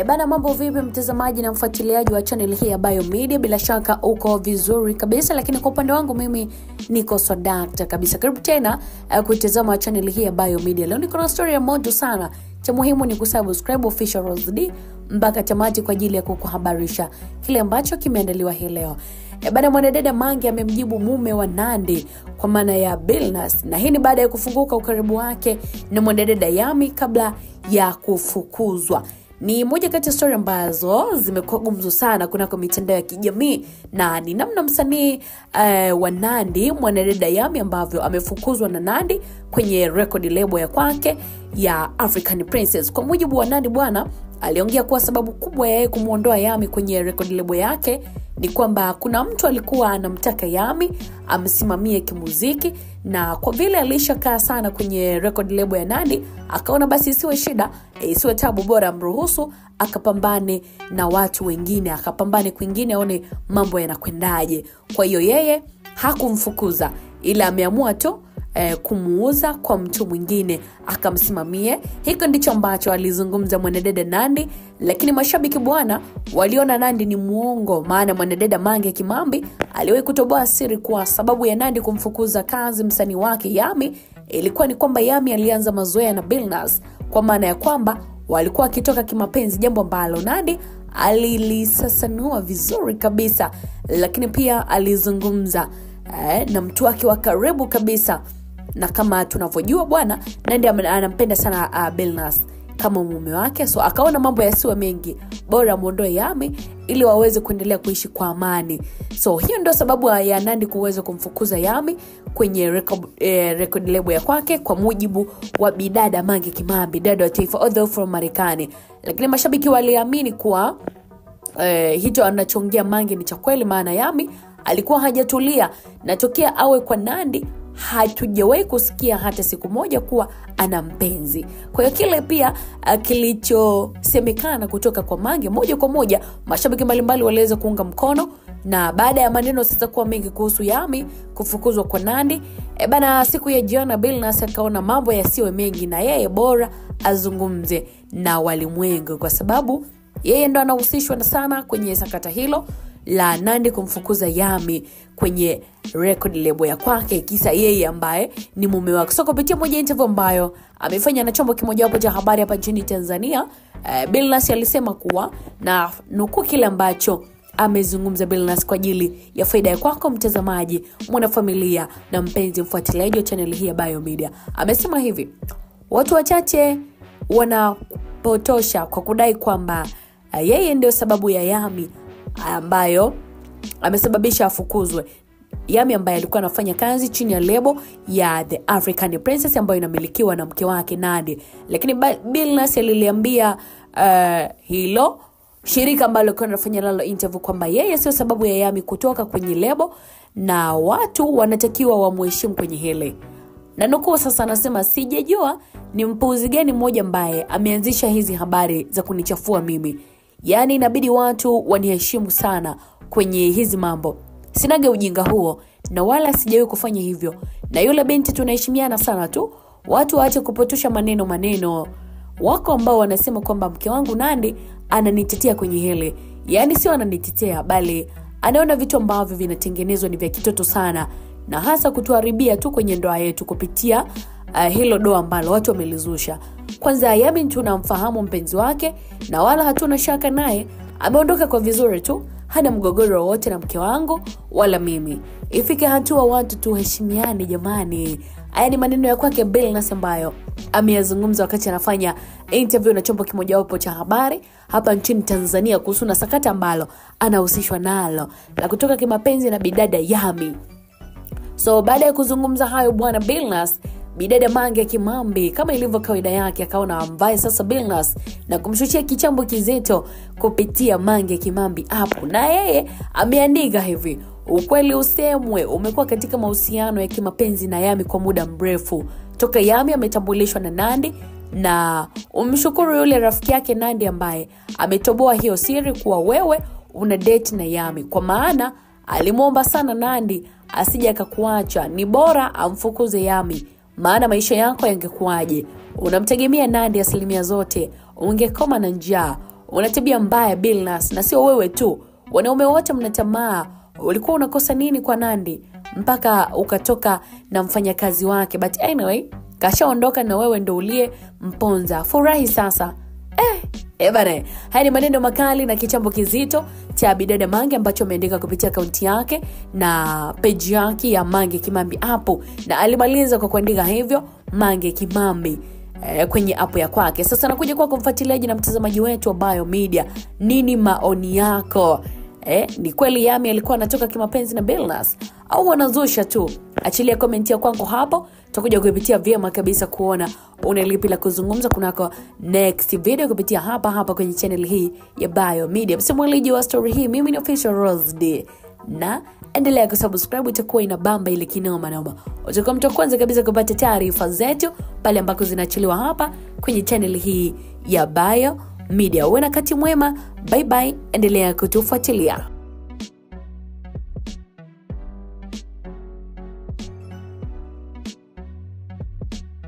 Bana, mambo vipi mtazamaji na mfuatiliaji wa channel hii ya Biomedia? Bila shaka uko vizuri kabisa, lakini kwa upande wangu mimi niko swadakta kabisa. Karibu tena kutazama channel hii ya Biomedia. Leo niko na story ya moto sana. Cha muhimu ni kusubscribe official Rose D mpaka tamati kwa ajili ya kukuhabarisha kile ambacho kimeandaliwa hii leo. Bana, mwanadada Mange amemjibu mume wa Nandy kwa maana ya Billnass, na hii ni baada ya kufunguka ukaribu wake na mwanadada Yami kabla ya kufukuzwa. Ni moja kati ya story ambazo zimekuwa gumzo sana kunako mitandao ya kijamii, na ni namna msanii wa Nandy mwanadada Yami ambavyo amefukuzwa na Nandy kwenye record label ya kwake ya African Princess. Kwa mujibu wa Nandy bwana, aliongea kuwa sababu kubwa ya yeye kumuondoa Yami kwenye record label yake ni kwamba kuna mtu alikuwa anamtaka Yami amsimamie kimuziki, na kwa vile alishakaa sana kwenye record label ya Nandy akaona basi isiwe shida, isiwe tabu, bora amruhusu akapambane na watu wengine, akapambane kwingine aone mambo yanakwendaje. Kwa hiyo yeye hakumfukuza, ila ameamua tu kumuuza kwa mtu mwingine akamsimamie. Hiko ndicho ambacho alizungumza mwanadada Nandy, lakini mashabiki bwana waliona Nandy ni muongo, maana mwanadada Mange Kimambi aliwahi kutoboa siri kwa sababu ya Nandy kumfukuza kazi msanii wake Yami ilikuwa ni kwamba Yami alianza mazoea na Billnass, kwa maana ya kwamba walikuwa kitoka kimapenzi, jambo ambalo Nandy alilisasanua vizuri kabisa. Lakini pia alizungumza na mtu wake wa karibu kabisa, na kama tunavyojua bwana Nandy anampenda sana Billnass kama mume wake, so akaona mambo yasiwe mengi, bora muondoe Yami ili waweze kuendelea kuishi kwa amani. So hiyo ndio sababu ya Nandy kuweza kumfukuza Yami kwenye record label ya kwake, kwa mujibu wa bidada Mange Kimambi, dada wa taifa although from Marekani. Lakini mashabiki waliamini kuwa hicho anachongea Mange ni cha kweli, maana Yami alikuwa hajatulia, na tokea awe kwa Nandy hatujawahi kusikia hata siku moja kuwa ana mpenzi. Kwa hiyo kile pia kilichosemekana kutoka kwa Mange, moja kwa moja mashabiki mbalimbali waliweza kuunga mkono. Na baada ya maneno sasa kuwa mengi kuhusu Yami kufukuzwa kwa Nandy, bana, siku ya jana Billnass akaona mambo yasiwe mengi na yeye bora azungumze na walimwengu, kwa sababu yeye ndo anahusishwa sana kwenye sakata hilo la Nandy kumfukuza Yami kwenye record label ya kwake, kisa yeye ambaye ni mume wake. So kupitia moja interview ambayo amefanya na chombo kimoja hapo cha habari hapa nchini Tanzania, Billnass alisema kuwa, na nukuu kile ambacho amezungumza Billnass kwa ajili ya faida ya kwako mtazamaji, mwanafamilia na mpenzi mfuatiliaji wa channel hii ya Biomedia. Amesema hivi: watu wachache wanapotosha kwa kudai kwamba yeye ndio sababu ya Yami ambayo amesababisha afukuzwe. Yami ambaye alikuwa anafanya kazi chini ya label ya The African Princess ambayo inamilikiwa na mke wake Nandy. Lakini Billnass aliliambia hilo shirika ambalo alikuwa anafanya nalo interview kwamba yeye sio sababu ya Yami kutoka kwenye label, na watu wanatakiwa wamheshimu kwenye hili. Na nukuu sasa anasema, sijajua ni mpuuzi gani mmoja ambaye ameanzisha hizi habari za kunichafua mimi. Yani inabidi watu waniheshimu sana kwenye hizi mambo. Sinaga ujinga huo na wala sijawahi kufanya hivyo. Na yule binti tunaheshimiana sana tu. Watu waache kupotosha maneno. Wako ambao wanasema kwamba mke wangu Nandy ananitetea kwenye hili. Yani sio ananitetea, bali anaona vitu ambavyo vinatengenezwa ni vya kitoto sana, na hasa kutuharibia tu kwenye ndoa yetu kupitia hilo doa ambalo watu wamelizusha. Kwanza Yami tunamfahamu mpenzi wake na wala hatuna shaka naye, ameondoka kwa vizuri tu, hana mgogoro wote na mke wangu wala mimi. Ifike hatua watu tuheshimiane jamani. Haya ni maneno ya kwake Billnass ambayo ameyazungumza wakati anafanya interview na chombo kimoja hapo cha habari hapa nchini Tanzania kuhusu na sakata ambalo anahusishwa nalo la kutoka kimapenzi na bidada Yami. So baada ya kuzungumza hayo bwana Billnass, bidada Mange Kimambi kama ilivyo kawaida yake akaona ambaye sasa Billnass na kumshushia kichambo kizito kupitia Mange Kimambi hapo, na yeye ameandika hivi: ukweli usemwe, umekuwa katika mahusiano ya kimapenzi na Yami kwa muda mrefu toka Yami ametambulishwa na Nandy, na umshukuru yule rafiki yake Nandy ambaye ametoboa hiyo siri kuwa wewe una date na Yami, kwa maana alimuomba sana Nandy asije akakuacha, ni bora amfukuze Yami, maana maisha yako yangekuaje? Unamtegemea Nandy asilimia zote, ungekoma na njaa. una tabia mbaya Billnass, na sio wewe tu, wanaume wote mna tamaa. Ulikuwa unakosa nini kwa Nandy mpaka ukatoka na mfanyakazi wake? But anyway, kashaondoka na wewe ndo ulie mponza. Furahi sasa. Bane, haya ni maneno makali na kichambo kizito cha bidada Mange ambacho ameandika kupitia akaunti yake na page yake ya Mange Kimambi hapo, na alimaliza kwa kuandika hivyo Mange Kimambi kwenye app ya kwake. Sasa nakuja kwa kumfuatiliaji na mtazamaji wetu wa Bayo Media, nini maoni yako? Ni kweli Yami alikuwa anatoka kimapenzi na Billnass au wanazusha tu? Achilia comment ya kwangu hapo, tutakuja kuipitia vyema kabisa kuona una lipi la kuzungumza kunako next video kupitia hapa kwenye channel hii ya Bayo Media. Msimulizi wa story hii mimi ni Official Rose D, na endelea kusubscribe, itakuwa inabamba ile kinoma noma. Utakuwa mtu kwanza kabisa kupata taarifa zetu pale ambako zinachiliwa hapa kwenye channel hii ya Bayo Media. Uwe na wakati mwema, bye bye, endelea kutufuatilia.